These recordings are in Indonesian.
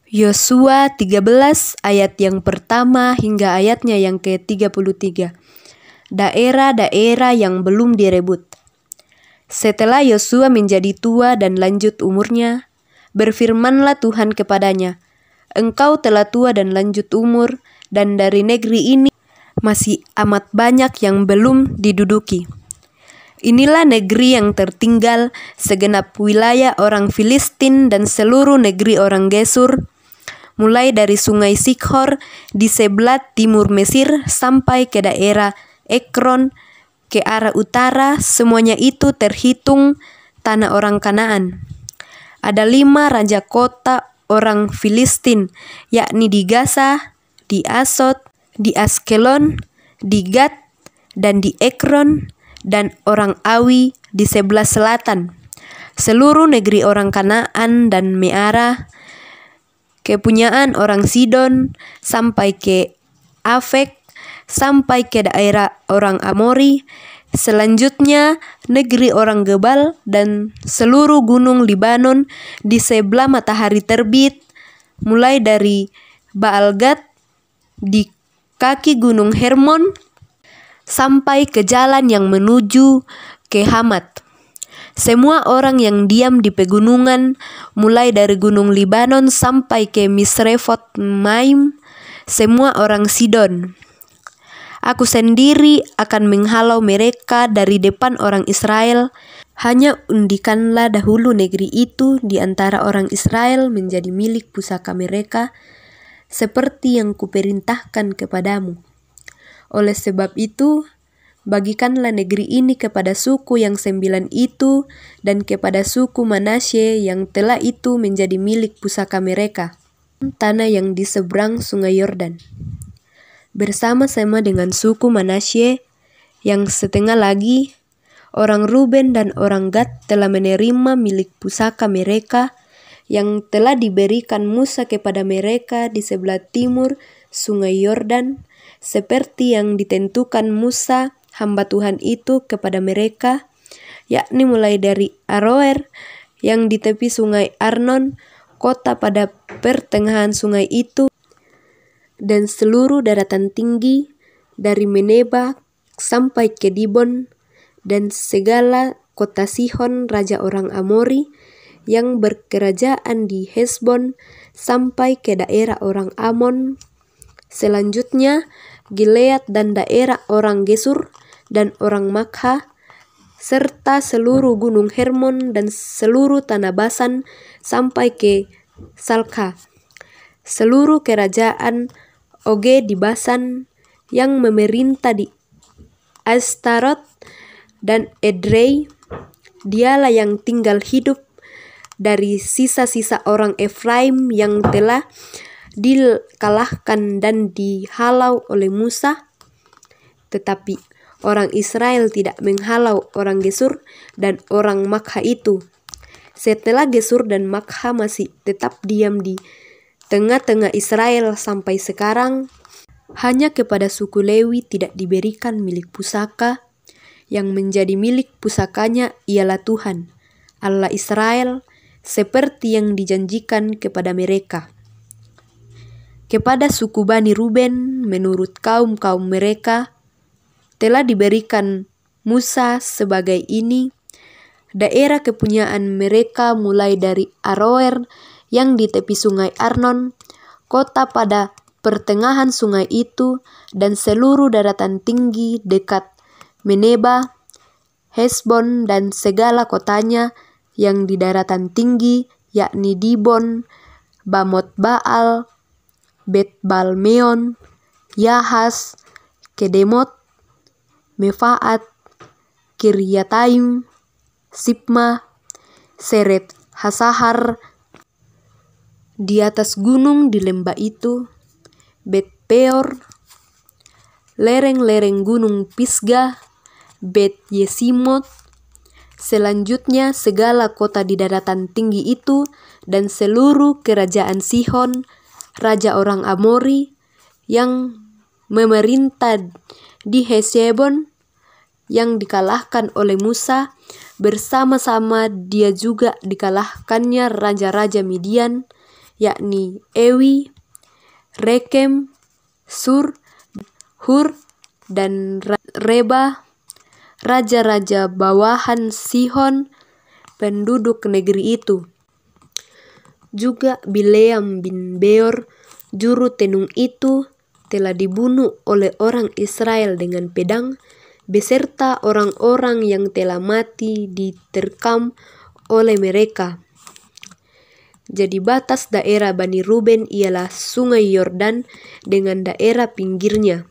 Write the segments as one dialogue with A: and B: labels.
A: Yosua 13 ayat yang pertama hingga ayatnya yang ke-33. Daerah-daerah yang belum direbut. Setelah Yosua menjadi tua dan lanjut umurnya, berfirmanlah Tuhan kepadanya, "Engkau telah tua dan lanjut umur, dan dari negeri ini masih amat banyak yang belum diduduki. Inilah negeri yang tertinggal, segenap wilayah orang Filistin dan seluruh negeri orang Gesur, mulai dari sungai Sikhor di sebelah timur Mesir sampai ke daerah Ekron ke arah utara, semuanya itu terhitung tanah orang Kanaan. Ada 5 raja kota orang Filistin, yakni di Gaza, di Asdod, di Askelon, di Gat, dan di Ekron, dan orang Awi di sebelah selatan. Seluruh negeri orang Kanaan dan Meara, kepunyaan orang Sidon, sampai ke Afek, sampai ke daerah orang Amori, selanjutnya negeri orang Gebal dan seluruh gunung Libanon di sebelah matahari terbit, mulai dari Baal-Gad di kaki gunung Hermon sampai ke jalan yang menuju ke Hamat. Semua orang yang diam di pegunungan, mulai dari gunung Libanon sampai ke Misrefot Maim, semua orang Sidon. Aku sendiri akan menghalau mereka dari depan orang Israel. Hanya undikanlah dahulu negeri itu di antara orang Israel menjadi milik pusaka mereka, seperti yang kuperintahkan kepadamu. Oleh sebab itu, bagikanlah negeri ini kepada suku yang 9 itu dan kepada suku Manasye yang telah itu menjadi milik pusaka mereka, tanah yang di seberang sungai Yordan. Bersama-sama dengan suku Manasye yang setengah lagi, orang Ruben dan orang Gad telah menerima milik pusaka mereka yang telah diberikan Musa kepada mereka di sebelah timur sungai Yordan, seperti yang ditentukan Musa hamba Tuhan itu kepada mereka, yakni mulai dari Aroer yang di tepi sungai Arnon, kota pada pertengahan sungai itu, dan seluruh daratan tinggi dari Meneba sampai ke Dibon, dan segala kota Sihon raja orang Amori yang berkerajaan di Hesbon sampai ke daerah orang Amon. Selanjutnya Gilead dan daerah orang Gesur dan orang Makha, serta seluruh gunung Hermon dan seluruh tanah Basan sampai ke Salka. Seluruh kerajaan Oge di Basan yang memerintah di Astarot dan Edrei, dialah yang tinggal hidup dari sisa-sisa orang Efraim yang telah dikalahkan dan dihalau oleh Musa. Tetapi orang Israel tidak menghalau orang Gesur dan orang Makha itu. Setelah Gesur dan Makha masih tetap diam di tengah-tengah Israel sampai sekarang, hanya kepada suku Lewi tidak diberikan milik pusaka. Yang menjadi milik pusakanya ialah Tuhan, Allah Israel, seperti yang dijanjikan kepada mereka. Kepada suku Bani Ruben, menurut kaum-kaum mereka, telah diberikan Musa sebagai ini, daerah kepunyaan mereka mulai dari Aroer yang di tepi sungai Arnon, kota pada pertengahan sungai itu, dan seluruh daratan tinggi dekat Meneba, Hesbon dan segala kotanya yang di daratan tinggi, yakni Dibon, Bamot Baal, Bet-Balmeon, Yahas, Kedemot, Mefaat, Kiryataim, Sipma, Seret Hasahar, di atas gunung di lembah itu, Bet-Peor, lereng-lereng gunung Pisgah, Bet-Yesimot, selanjutnya segala kota di daratan tinggi itu, dan seluruh kerajaan Sihon, raja orang Amori, yang memerintah di Hesbon, yang dikalahkan oleh Musa, bersama-sama dia juga dikalahkannya raja-raja Midian yakni Ewi, Rekem, Sur, Hur, dan Reba, raja-raja bawahan Sihon, penduduk negeri itu. Juga Bileam bin Beor, juru tenung itu, telah dibunuh oleh orang Israel dengan pedang, beserta orang-orang yang telah mati diterkam oleh mereka. Jadi batas daerah Bani Ruben ialah sungai Yordan dengan daerah pinggirnya.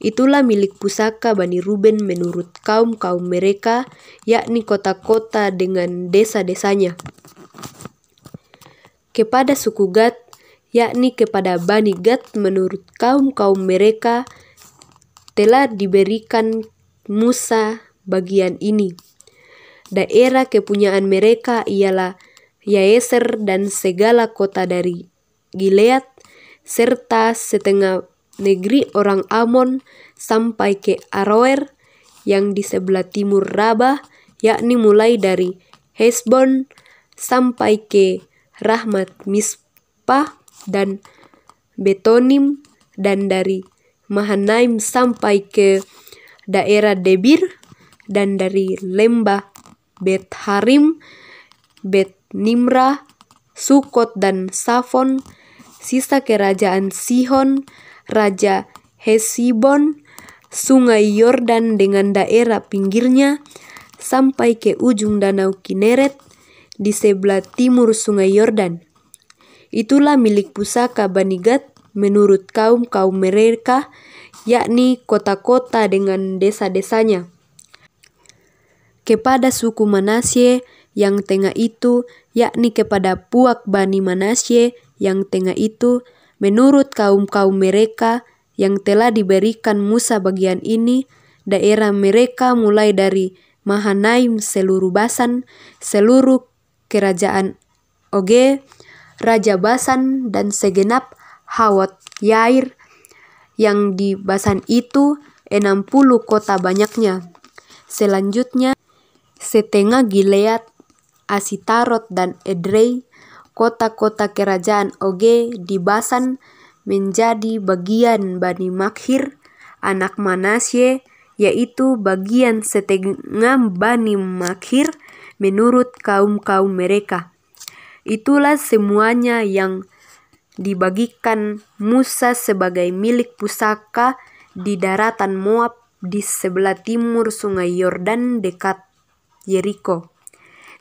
A: Itulah milik pusaka Bani Ruben menurut kaum-kaum mereka, yakni kota-kota dengan desa-desanya. Kepada suku Gad, yakni kepada Bani Gad menurut kaum-kaum mereka, telah diberikan Musa bagian ini. Daerah kepunyaan mereka ialah Yaeser dan segala kota dari Gilead, serta setengah negeri orang Amon sampai ke Aroer yang di sebelah timur Rabah, yakni mulai dari Hesbon sampai ke Rahmat Mispah dan Betonim, dan dari Mahanaim sampai ke daerah Debir, dan dari lembah Bet Harim, Bet Nimrah, Sukot dan Safon, sisa kerajaan Sihon, Raja Hesibon, sungai Yordan dengan daerah pinggirnya, sampai ke ujung danau Kineret di sebelah timur sungai Yordan. Itulah milik pusaka Bani Gad menurut kaum-kaum mereka, yakni kota-kota dengan desa-desanya. Kepada suku Manasye yang tengah itu, yakni kepada puak Bani Manasye yang tengah itu, menurut kaum-kaum mereka yang telah diberikan Musa bagian ini, daerah mereka mulai dari Mahanaim seluruh Basan, seluruh kerajaan Oge, Raja Basan, dan segenap Hawot Yair, yang di Basan itu 60 kota banyaknya. Selanjutnya, setengah Gilead, Asitarot dan Edrei, kota-kota kerajaan Oge di Basan, menjadi bagian Bani Makhir, anak Manasye, yaitu bagian setengah Bani Makhir menurut kaum-kaum mereka. Itulah semuanya yang dibagikan Musa sebagai milik pusaka di daratan Moab di sebelah timur sungai Yordan dekat Yeriko.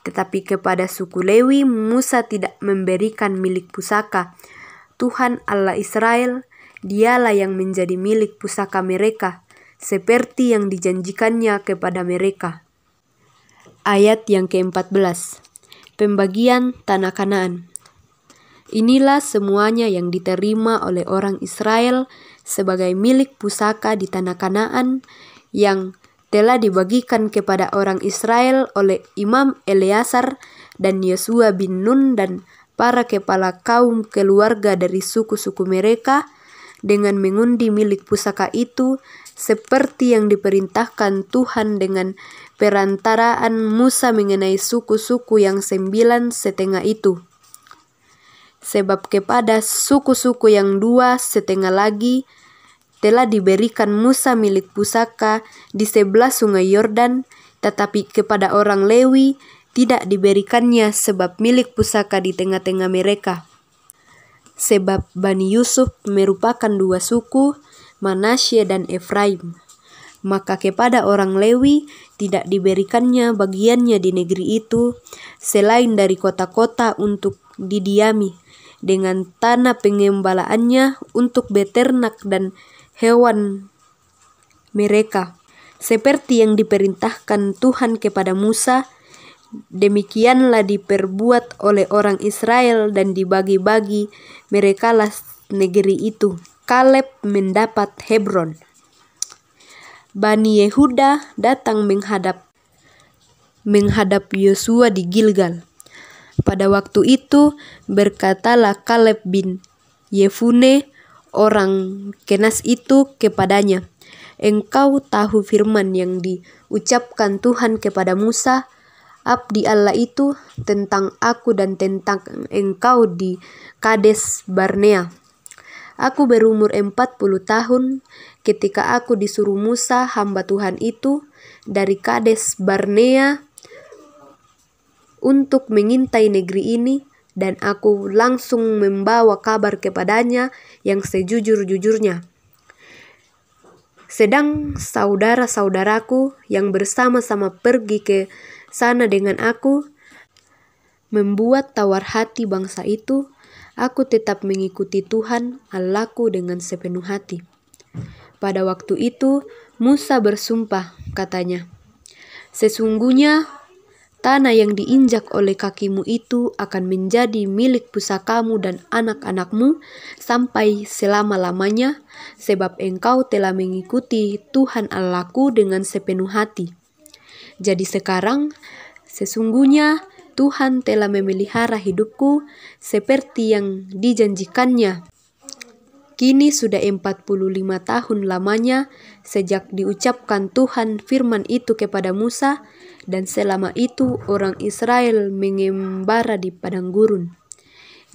A: Tetapi kepada suku Lewi Musa tidak memberikan milik pusaka. Tuhan Allah Israel, dialah yang menjadi milik pusaka mereka, seperti yang dijanjikannya kepada mereka. Ayat yang ke-14. Pembagian tanah Kanaan. Inilah semuanya yang diterima oleh orang Israel sebagai milik pusaka di tanah Kanaan yang telah dibagikan kepada orang Israel oleh Imam Eleazar dan Yosua bin Nun dan para kepala kaum keluarga dari suku-suku mereka, dengan mengundi milik pusaka itu seperti yang diperintahkan Tuhan dengan perantaraan Musa mengenai suku-suku yang 9,5 itu. Sebab kepada suku-suku yang 2,5 lagi telah diberikan Musa milik pusaka di sebelah sungai Yordan, tetapi kepada orang Lewi tidak diberikannya sebab milik pusaka di tengah-tengah mereka. Sebab Bani Yusuf merupakan 2 suku, Manasye dan Efraim. Maka kepada orang Lewi tidak diberikannya bagiannya di negeri itu, selain dari kota-kota untuk didiami, dengan tanah pengembalaannya untuk beternak dan hewan mereka, seperti yang diperintahkan Tuhan kepada Musa. Demikianlah diperbuat oleh orang Israel dan dibagi-bagi merekalah negeri itu. Kaleb mendapat Hebron. Bani Yehuda datang menghadap Yosua di Gilgal. Pada waktu itu berkatalah Kaleb bin Yefune orang Kenas itu kepadanya, "Engkau tahu firman yang diucapkan Tuhan kepada Musa, abdi Allah itu tentang aku dan tentang engkau di Kades Barnea. Aku berumur 40 tahun ketika aku disuruh Musa hamba Tuhan itu dari Kades Barnea untuk mengintai negeri ini, dan aku langsung membawa kabar kepadanya yang sejujur-jujurnya. Sedang saudara-saudaraku yang bersama-sama pergi ke sana dengan aku membuat tawar hati bangsa itu, aku tetap mengikuti Tuhan Allahku dengan sepenuh hati. Pada waktu itu Musa bersumpah, katanya, "Sesungguhnya tanah yang diinjak oleh kakimu itu akan menjadi milik pusakamu dan anak-anakmu sampai selama-lamanya, sebab engkau telah mengikuti Tuhan Allahku dengan sepenuh hati. Jadi sekarang, sesungguhnya Tuhan telah memelihara hidupku seperti yang dijanjikannya. Kini sudah 45 tahun lamanya sejak diucapkan Tuhan firman itu kepada Musa, dan selama itu orang Israel mengembara di padang gurun.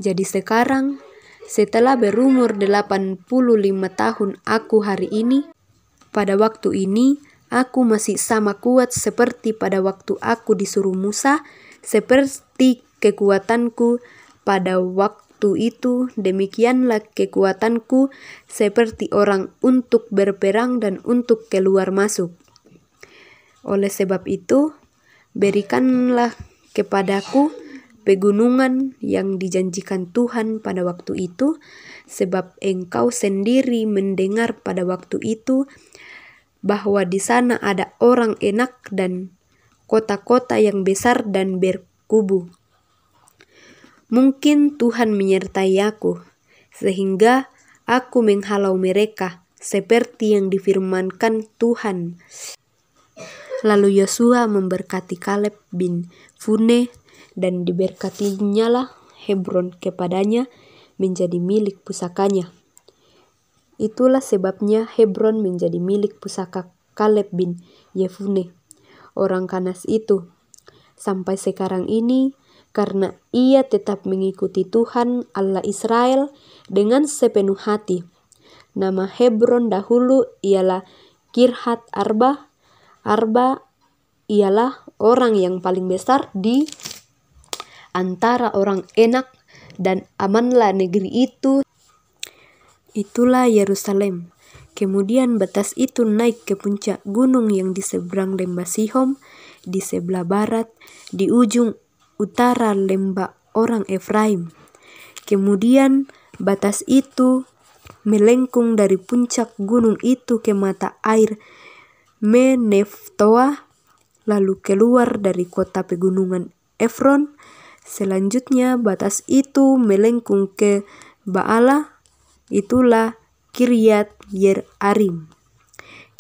A: Jadi sekarang, setelah berumur 85 tahun aku hari ini, pada waktu ini aku masih sama kuat seperti pada waktu aku disuruh Musa, seperti kekuatanku pada waktu itu, demikianlah kekuatanku seperti orang untuk berperang dan untuk keluar masuk. Oleh sebab itu, berikanlah kepadaku pegunungan yang dijanjikan Tuhan pada waktu itu, sebab engkau sendiri mendengar pada waktu itu bahwa di sana ada orang enak dan kota-kota yang besar dan berkubu. Mungkin Tuhan menyertai aku, sehingga aku menghalau mereka seperti yang difirmankan Tuhan." Lalu Yosua memberkati Kaleb bin Funne, dan diberkatinyalah Hebron kepadanya menjadi milik pusakanya. Itulah sebabnya Hebron menjadi milik pusaka Kaleb bin Yefune, orang Kanas itu, sampai sekarang ini, karena ia tetap mengikuti Tuhan Allah Israel dengan sepenuh hati. Nama Hebron dahulu ialah Kirhat Arba. Arba ialah orang yang paling besar di antara orang Enak, dan amanlah negeri itu. Itulah Yerusalem. Kemudian batas itu naik ke puncak gunung yang di seberang lembah Sihom, di sebelah barat, di ujung utara lembah orang Efraim. Kemudian batas itu melengkung dari puncak gunung itu ke mata air Meneftoa, lalu keluar dari kota pegunungan Efron. Selanjutnya batas itu melengkung ke Baala, itulah Kiryat Yearim.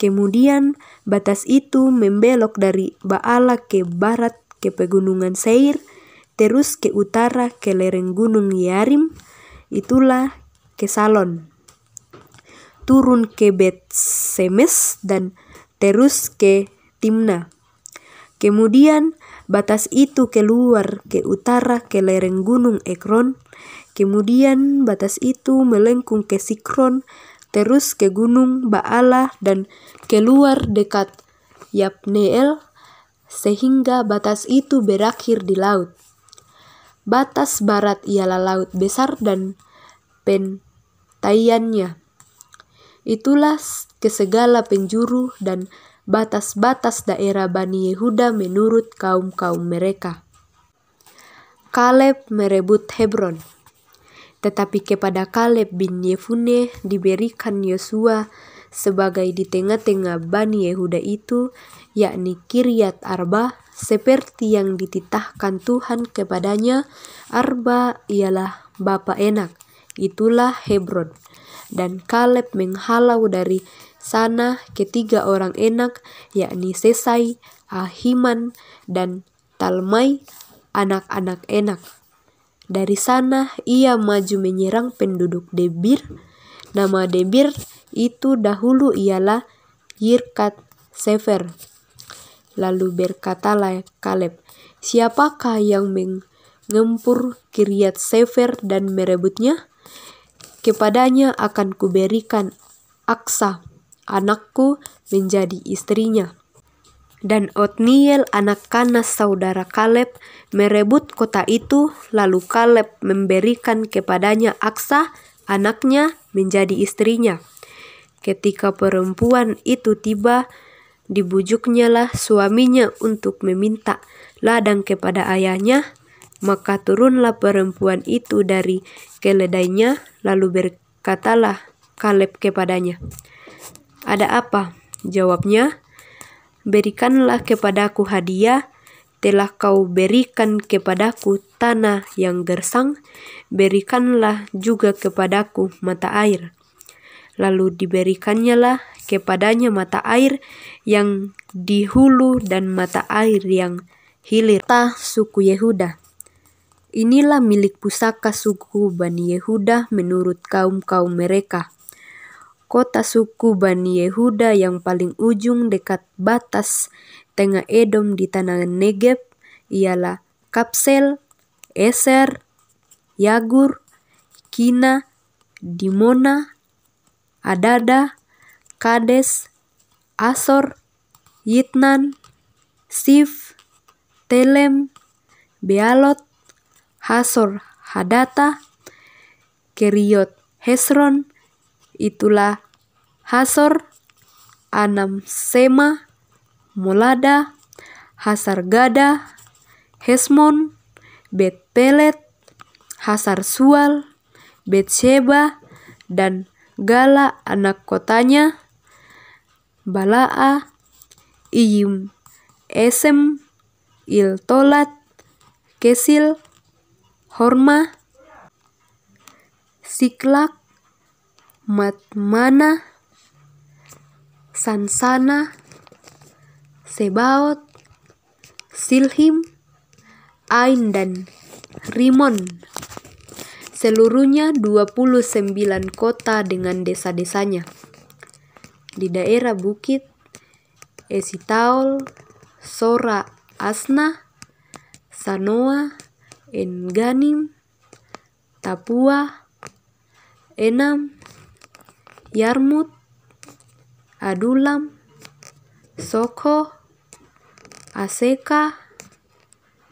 A: Kemudian batas itu membelok dari Baala ke barat ke pegunungan Seir, terus ke utara ke lereng gunung Yearim, itulah Kesalon, turun ke Bet Semes dan terus ke Timna. Kemudian batas itu keluar ke utara ke lereng gunung Ekron. Kemudian batas itu melengkung ke Sikron, terus ke gunung Baala dan keluar dekat Yabneel, sehingga batas itu berakhir di laut. Batas barat ialah laut besar dan pentaiannya. Itulah ke segala penjuru dan batas-batas daerah Bani Yehuda menurut kaum-kaum mereka. Kaleb merebut Hebron. Tetapi kepada Kaleb bin Yefune diberikan Yosua sebagai di tengah-tengah Bani Yehuda itu, yakni Kiryat Arba, seperti yang dititahkan Tuhan kepadanya. Arba ialah bapa Enak, itulah Hebron. Dan Kaleb menghalau dari sana ketiga orang Enak, yakni Sesai, Ahiman, dan Talmai, anak-anak Enak. Dari sana ia maju menyerang penduduk Debir. Nama Debir itu dahulu ialah Yirkat Sefer. Lalu berkatalah Kaleb, Siapakah yang mengempur Kiryat Sefer dan merebutnya? Kepadanya akan kuberikan Aksa, anakku, menjadi istrinya. Dan Otniel anak Kanas saudara Kaleb merebut kota itu, lalu Kaleb memberikan kepadanya Aksa, anaknya, menjadi istrinya. Ketika perempuan itu tiba, dibujuknyalah suaminya untuk meminta ladang kepada ayahnya, maka turunlah perempuan itu dari keledainya, lalu berkatalah Kaleb kepadanya, "Ada apa?" Jawabnya, "Berikanlah kepadaku hadiah, telah kau berikan kepadaku tanah yang gersang, berikanlah juga kepadaku mata air." Lalu diberikannyalah kepadanya mata air yang di hulu dan mata air yang hilir. Kata suku Yehuda, inilah milik pusaka suku Bani Yehuda menurut kaum-kaum mereka. Kota suku Bani Yehuda yang paling ujung dekat batas tengah Edom di tanah Negeb ialah Kapsel, Eser, Yagur, Kina, Dimona, Adada, Kades, Asor, Yitnan, Sif, Telem, Bealot, Hasor Hadata, Keriot Hesron, itulah Hasor, Anam Sema, Molada, Hasar-Gada, Hesmon, Bet Pelet, Hasar Sual, Bet Sheba, dan Gala anak kotanya, Balaa, Iyim, Esem, Iltolat, Kesil, Horma, Siklak, Matmana, Sansana, Sebaot, Silhim, Ain, dan Rimon. Seluruhnya 29 kota dengan desa-desanya. Di daerah bukit, Esitaol, Sora Asna, Sanoa, Enganim, Tapua, Enam, Yarmut, Adulam, Soko, Aseka,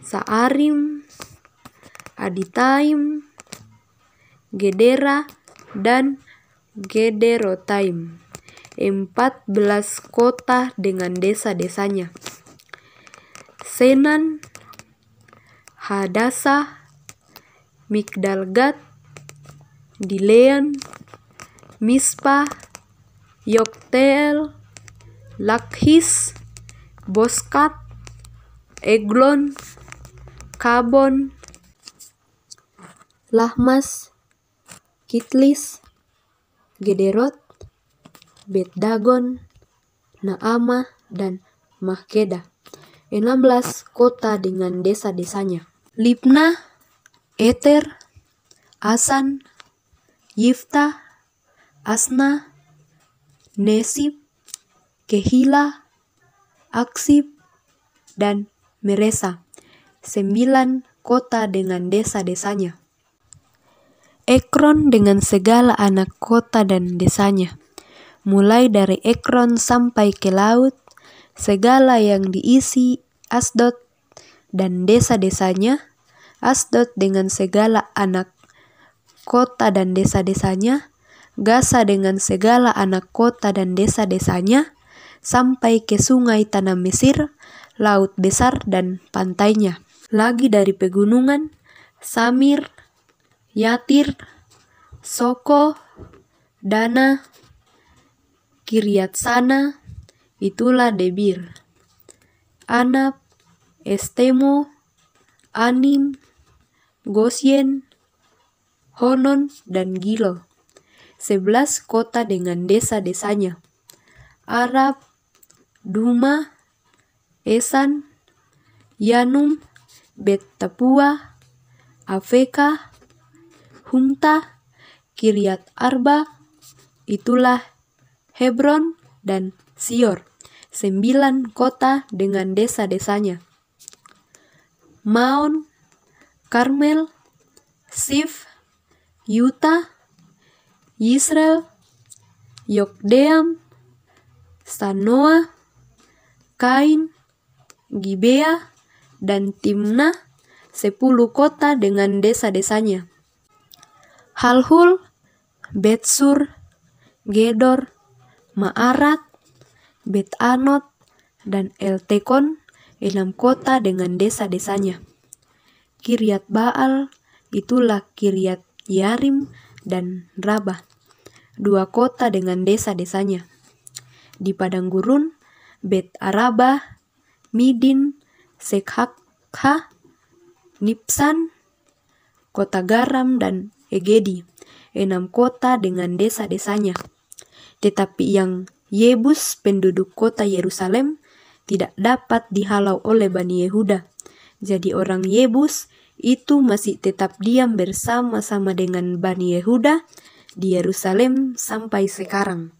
A: Saarim, Aditaim, Gedera, dan Gederotaim. 14 kota dengan desa-desanya. Senan, Hadasa, Migdalgat, Dilean, Mispa, Yokteel, Lakhis, Boskat, Eglon, Kabon, Lahmas, Kitlis, Gederot, Bet-Dagon, Naama, dan Mahkeda. 16 kota dengan desa-desanya. Libna, Eter, Asan, Yifta, Asna, Nesib, Kehila, Aksib, dan Meresa. 9 kota dengan desa-desanya. Ekron dengan segala anak kota dan desanya. Mulai dari Ekron sampai ke laut, segala yang diisi Asdod dan desa-desanya, Asdod dengan segala anak kota dan desa-desanya, Gaza dengan segala anak kota dan desa-desanya, sampai ke sungai tanah Mesir, laut besar dan pantainya. Lagi dari pegunungan, Samir, Yatir, Soko, Dana, Kiryat Sana, itulah Debir, Anab, Estemo, Anim, Gosyen, Honon, dan Gilo. 11 kota dengan desa-desanya. Arab, Duma, Esan, Yanum, Bet Tapua, Afeka, Humta, Kiryat Arba, itulah Hebron, dan Sior. 9 kota dengan desa-desanya. Maon, Karmel, Sif, Yuta, Yisrael, Yokdeam, Sanoa, Kain, Gibea, dan Timnah, 10 kota dengan desa-desanya. Halhul, Betsur, Gedor, Maarat, Bet-Anot, dan Eltekon, 6 kota dengan desa-desanya. Kiryat Baal, itulah Kiryat Yarim dan Raba, 2 kota dengan desa-desanya. Di padang gurun, Bet Araba, Midin, Sekhakha, Nipsan, kota garam, dan Egedi, 6 kota dengan desa-desanya. Tetapi yang Yebus, penduduk kota Yerusalem, tidak dapat dihalau oleh Bani Yehuda. Jadi orang Yebus itu masih tetap diam bersama-sama dengan Bani Yehuda di Yerusalem sampai sekarang.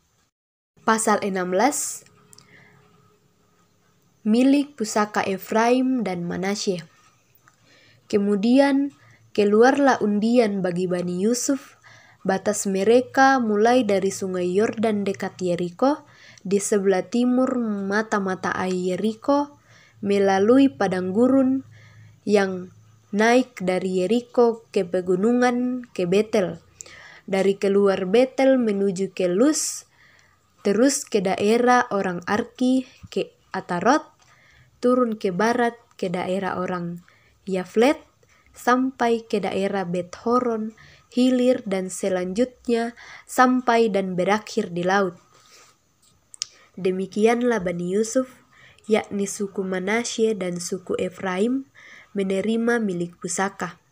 A: Pasal 16, milik pusaka Efraim dan Manasye. Kemudian keluarlah undian bagi Bani Yusuf, batas mereka mulai dari sungai Yordan dekat Yeriko, di sebelah timur mata-mata air Yeriko, melalui padang gurun yang naik dari Yeriko ke pegunungan ke Betel, dari keluar Betel menuju ke Luz, terus ke daerah orang Arki ke Atarot, turun ke barat ke daerah orang Yaflet, sampai ke daerah Bet-Horon, hilir, dan selanjutnya sampai dan berakhir di laut. Demikianlah Bani Yusuf, yakni suku Manasye dan suku Efraim, menerima milik pusaka.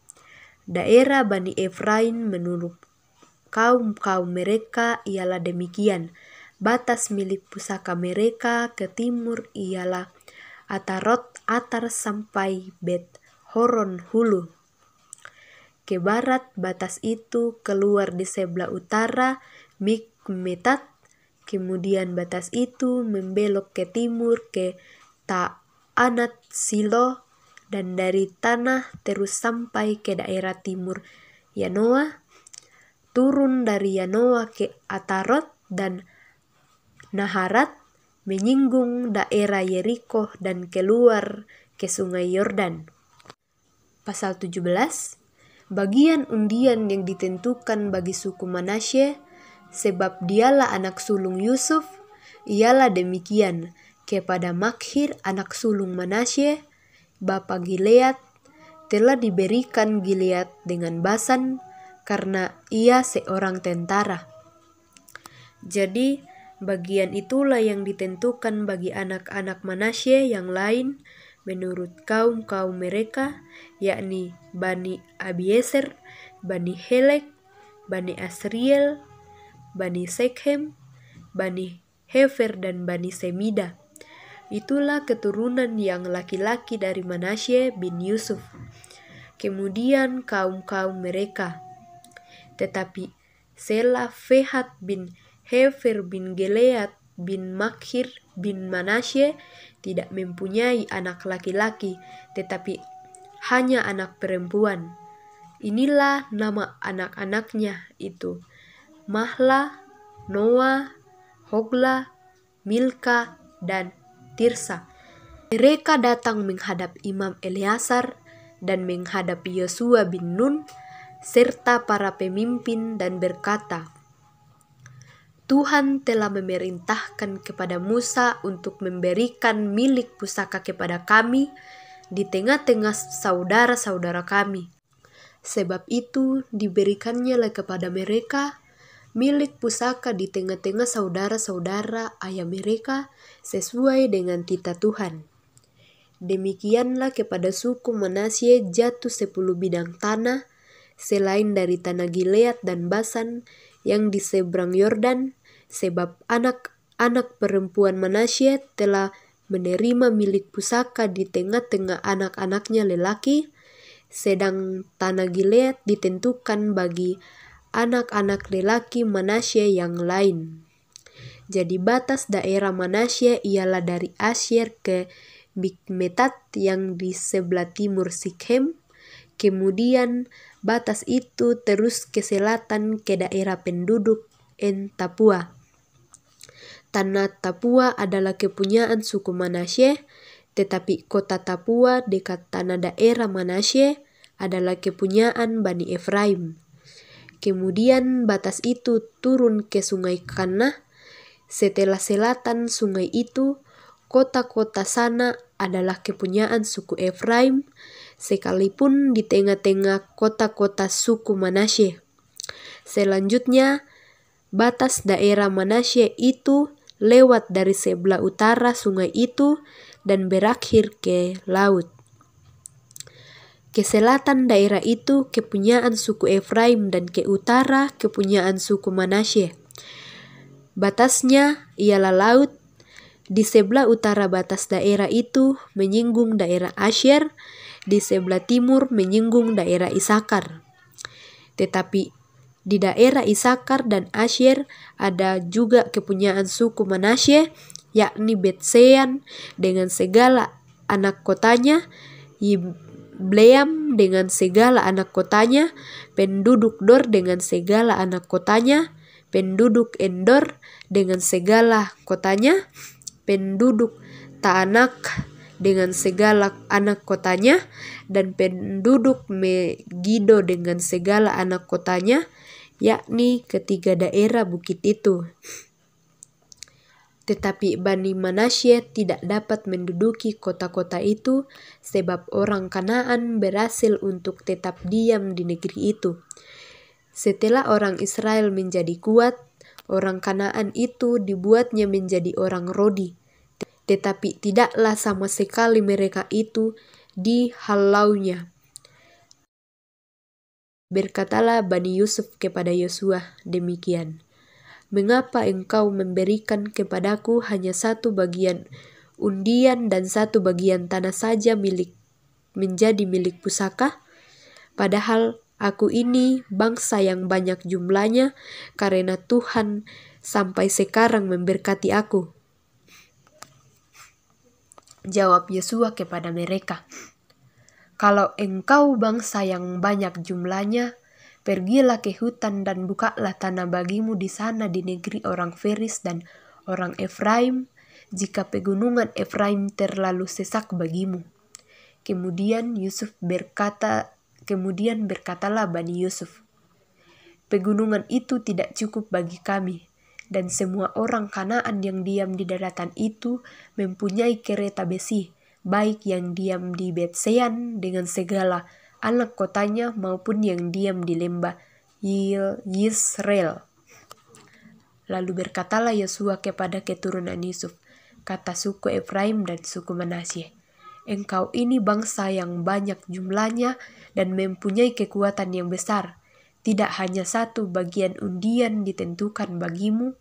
A: Daerah Bani Efraim menurut kaum-kaum mereka ialah demikian. Batas milik pusaka mereka ke timur ialah Atarot Atar sampai Bet-Horon Hulu. Ke barat batas itu keluar di sebelah utara Mikmetat, kemudian batas itu membelok ke timur ke Ta'anat Silo, dan dari tanah terus sampai ke daerah timur Yanoa, turun dari Yanoa ke Atarot dan Naharat, menyinggung daerah Yeriko dan keluar ke sungai Yordan. Pasal 17, bagian undian yang ditentukan bagi suku Manasye, sebab dialah anak sulung Yusuf, ialah demikian: kepada Makhir anak sulung Manasye, bapa Gilead, telah diberikan Gilead dengan Basan, karena ia seorang tentara. Jadi bagian itulah yang ditentukan bagi anak-anak Manasye yang lain menurut kaum-kaum mereka, yakni Bani Abieser, Bani Helek, Bani Asriel, Bani Sekhem, Bani Hefer, dan Bani Semida. Itulah keturunan yang laki-laki dari Manasye bin Yusuf. Kemudian kaum-kaum mereka. Tetapi Selafehat bin Hefer bin Gilead bin Makhir bin Manasye tidak mempunyai anak laki-laki, tetapi hanya anak perempuan. Inilah nama anak-anaknya itu: Mahla, Noah, Hogla, Milka, dan Tirsa. Mereka datang menghadap Imam Eleazar dan menghadap Yosua bin Nun serta para pemimpin dan berkata, Tuhan telah memerintahkan kepada Musa untuk memberikan milik pusaka kepada kami di tengah-tengah saudara-saudara kami. Sebab itu diberikannya kepada mereka milik pusaka di tengah-tengah saudara-saudara ayah mereka sesuai dengan titah Tuhan. Demikianlah kepada suku Manasye jatuh 10 bidang tanah, selain dari tanah Gilead dan Basan yang di seberang Yordan, sebab anak-anak perempuan Manasye telah menerima milik pusaka di tengah-tengah anak-anaknya lelaki, sedang tanah Gilead ditentukan bagi anak-anak lelaki Manasye yang lain. Jadi batas daerah Manasye ialah dari Asyer ke Mikmetat yang di sebelah timur Sikhem. Kemudian batas itu terus ke selatan ke daerah penduduk Tapua. Tanah Tapua adalah kepunyaan suku Manasye, tetapi kota Tapua dekat tanah daerah Manasye adalah kepunyaan Bani Efraim. Kemudian batas itu turun ke Sungai Kana. Setelah selatan sungai itu, kota-kota sana adalah kepunyaan suku Efraim, sekalipun di tengah-tengah kota-kota suku Manasye. Selanjutnya, batas daerah Manasye itu lewat dari sebelah utara sungai itu dan berakhir ke laut. Ke selatan daerah itu kepunyaan suku Efraim dan ke utara kepunyaan suku Manasye. Batasnya ialah laut. Di sebelah utara batas daerah itu menyinggung daerah Asyer, di sebelah timur menyinggung daerah Isakar. Tetapi di daerah Isakar dan Asyer ada juga kepunyaan suku Manasye, yakni Bet-Sean dengan segala anak kotanya, Yibleam dengan segala anak kotanya, penduduk Dor dengan segala anak kotanya, penduduk Endor dengan segala kotanya, penduduk Taanak dengan segala anak kotanya, dan penduduk Megido dengan segala anak kotanya, yakni ketiga daerah bukit itu. Tetapi Bani Manasye tidak dapat menduduki kota-kota itu sebab orang Kanaan berhasil untuk tetap diam di negeri itu. Setelah orang Israel menjadi kuat, orang Kanaan itu dibuatnya menjadi orang Rodi. Tetapi tidaklah sama sekali mereka itu dihalaunya. Berkatalah Bani Yusuf kepada Yosua demikian, "Mengapa engkau memberikan kepadaku hanya satu bagian undian dan satu bagian tanah saja menjadi milik pusaka? Padahal aku ini bangsa yang banyak jumlahnya, karena Tuhan sampai sekarang memberkati aku." Jawab Yosua kepada mereka, "Kalau engkau bangsa yang banyak jumlahnya, pergilah ke hutan dan bukalah tanah bagimu di sana di negeri orang Feris dan orang Efraim, jika pegunungan Efraim terlalu sesak bagimu." Kemudian berkatalah Bani Yusuf, "Pegunungan itu tidak cukup bagi kami, dan semua orang Kanaan yang diam di daratan itu mempunyai kereta besi, baik yang diam di Bet-Sean dengan segala anak kotanya maupun yang diam di lembah Yisrael." Lalu berkatalah Yosua kepada keturunan Yusuf, kata suku Efraim dan suku Manasye, "Engkau ini bangsa yang banyak jumlahnya dan mempunyai kekuatan yang besar. Tidak hanya satu bagian undian ditentukan bagimu,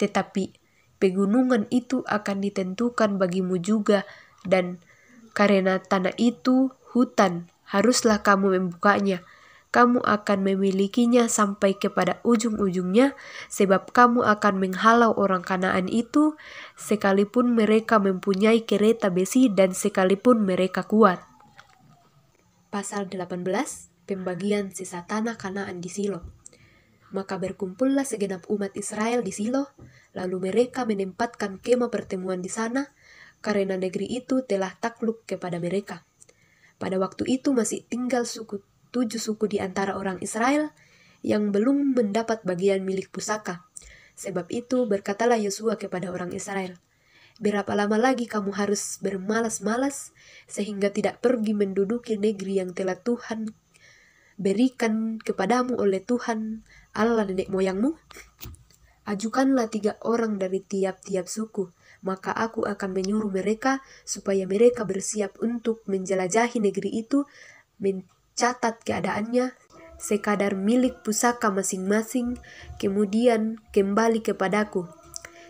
A: tetapi pegunungan itu akan ditentukan bagimu juga, dan karena tanah itu hutan, haruslah kamu membukanya. Kamu akan memilikinya sampai kepada ujung-ujungnya, sebab kamu akan menghalau orang Kanaan itu, sekalipun mereka mempunyai kereta besi dan sekalipun mereka kuat." Pasal 18, pembagian sisa tanah Kanaan di Silo. Maka berkumpullah segenap umat Israel di Silo, lalu mereka menempatkan kemah pertemuan di sana, karena negeri itu telah takluk kepada mereka. Pada waktu itu masih tinggal 7 suku di antara orang Israel yang belum mendapat bagian milik pusaka. Sebab itu berkatalah Yosua kepada orang Israel, "Berapa lama lagi kamu harus bermalas-malas sehingga tidak pergi menduduki negeri yang telah Tuhan berikan kepadamu oleh Tuhan Allah nenek moyangmu? Ajukanlah 3 orang dari tiap-tiap suku, maka aku akan menyuruh mereka supaya mereka bersiap untuk menjelajahi negeri itu, mencatat keadaannya, sekadar milik pusaka masing-masing, kemudian kembali kepadaku.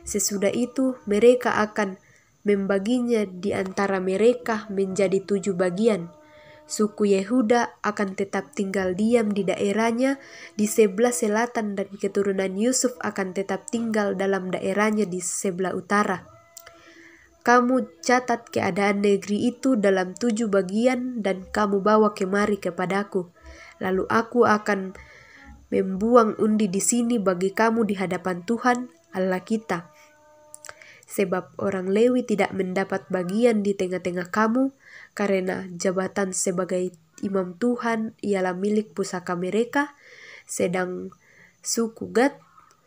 A: Sesudah itu mereka akan membaginya di antara mereka menjadi 7 bagian. Suku Yehuda akan tetap tinggal diam di daerahnya di sebelah selatan dan keturunan Yusuf akan tetap tinggal dalam daerahnya di sebelah utara. kamu catat keadaan negeri itu dalam 7 bagian dan kamu bawa kemari kepadaku. Lalu aku akan membuang undi di sini bagi kamu di hadapan Tuhan Allah kita. Sebab orang Lewi tidak mendapat bagian di tengah-tengah kamu, karena jabatan sebagai imam Tuhan ialah milik pusaka mereka, sedang suku Gad,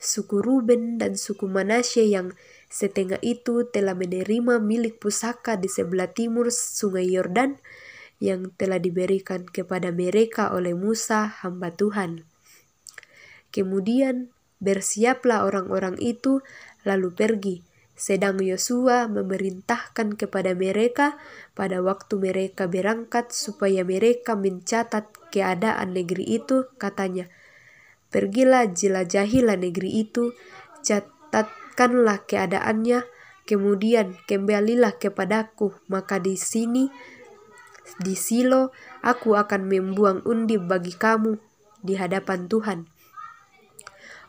A: suku Ruben, dan suku Manasye yang setengah itu telah menerima milik pusaka di sebelah timur sungai Yordan yang telah diberikan kepada mereka oleh Musa hamba Tuhan. Kemudian bersiaplah orang-orang itu lalu pergi, sedang Yosua memerintahkan kepada mereka pada waktu mereka berangkat supaya mereka mencatat keadaan negeri itu, katanya, "Pergilah, jelajahilah negeri itu, catatkanlah keadaannya, kemudian kembalilah kepadaku, maka di sini, di Silo, aku akan membuang undi bagi kamu di hadapan Tuhan."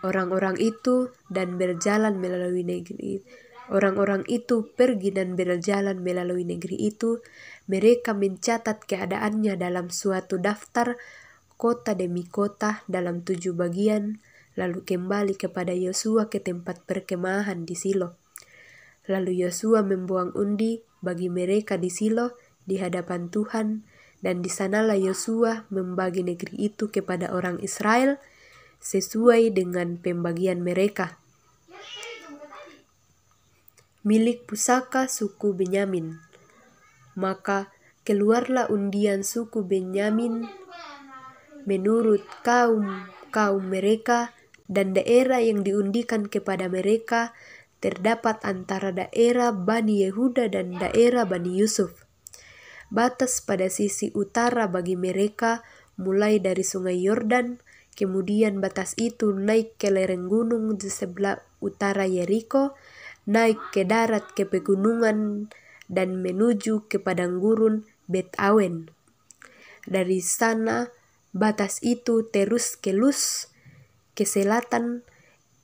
A: Orang-orang itu pergi dan berjalan melalui negeri itu. Mereka mencatat keadaannya dalam suatu daftar, kota demi kota, dalam 7 bagian, lalu kembali kepada Yosua ke tempat perkemahan di Silo. Lalu Yosua membuang undi bagi mereka di Silo di hadapan Tuhan, dan di sanalah Yosua membagi negeri itu kepada orang Israel sesuai dengan pembagian mereka. Milik pusaka suku Benyamin. Maka keluarlah undian suku Benyamin menurut kaum mereka, dan daerah yang diundikan kepada mereka terdapat antara daerah Bani Yehuda dan daerah Bani Yusuf. Batas pada sisi utara bagi mereka mulai dari sungai Yordan, kemudian batas itu naik ke lereng gunung di sebelah utara Yeriko, naik ke darat ke pegunungan dan menuju ke padang gurun Bet Awen. Dari sana batas itu terus ke Luz, ke selatan,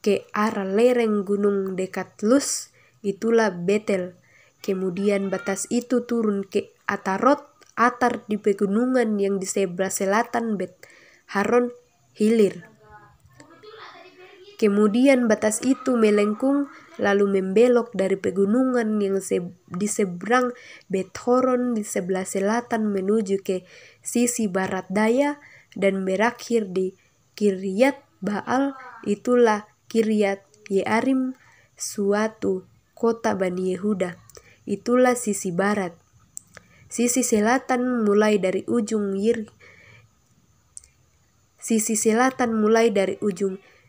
A: ke arah lereng gunung dekat Luz, itulah Betel. Kemudian batas itu turun ke Atar di pegunungan yang di sebelah selatan Bet Haron Hilir. Kemudian batas itu melengkung lalu membelok dari pegunungan yang di seberang Bet Horon di sebelah selatan menuju ke sisi barat daya dan berakhir di Kiryat Baal, itulah Kiryat Yearim, suatu kota Bani Yehuda. Itulah sisi barat. Sisi selatan mulai dari ujung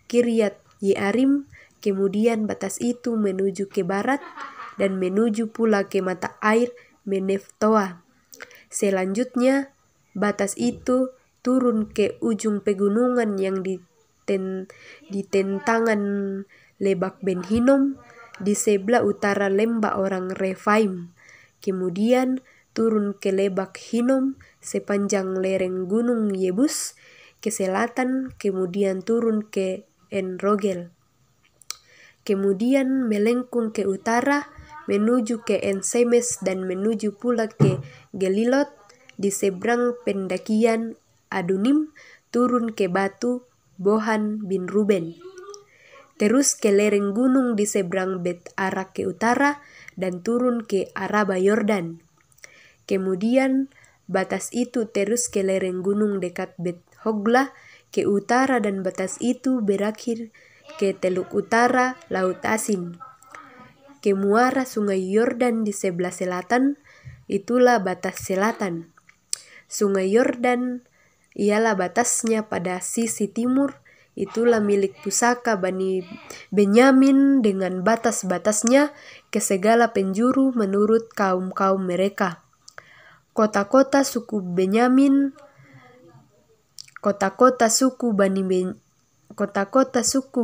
A: Kiryat Yearim, kemudian batas itu menuju ke barat dan menuju pula ke mata air Meneftoa. Selanjutnya batas itu turun ke ujung pegunungan yang di tentangan Lebak Ben Hinom di sebelah utara lembah orang Refaim. Kemudian turun ke Lebak Hinom sepanjang lereng gunung Yebus ke selatan, kemudian turun ke En Rogel. Kemudian melengkung ke utara menuju ke En Semes dan menuju pula ke Gelilot di seberang pendakian Adunim, turun ke batu Bohan bin Ruben. Terus ke lereng gunung di seberang Bet Arak ke utara dan turun ke Araba Yordan. Kemudian batas itu terus ke lereng gunung dekat Bet Hogla ke utara dan batas itu berakhir ke teluk utara Laut Asin. Ke muara sungai Yordan di sebelah selatan, itulah batas selatan. Sungai Yordan ialah batasnya pada sisi timur, itulah milik pusaka Bani Benyamin dengan batas-batasnya ke segala penjuru menurut kaum-kaum mereka. Kota-kota suku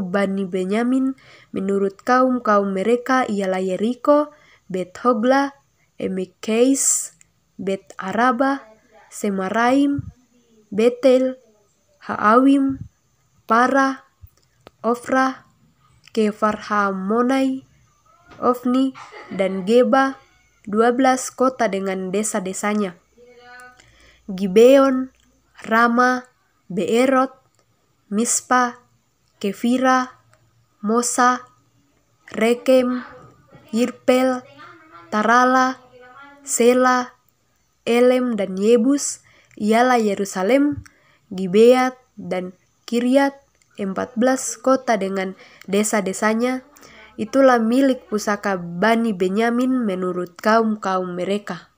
A: Bani Benyamin menurut kaum-kaum mereka ialah Yeriko, Bet Hogla, Emek Keis, Bet Araba, Semaraim, Betel, Haawim, Parah, Ofrah, Kefarhamonai, Ofni, dan Geba, 12 kota dengan desa-desanya. Gibeon, Rama, Beerot, Mispa, Kefira, Mosa, Rekem, Yirpel, Tarala, Sela, Elem dan Yebus ialah Yerusalem, Gibeat dan Kiryat, 14 kota dengan desa-desanya. Itulah milik pusaka Bani Benyamin menurut kaum-kaum mereka.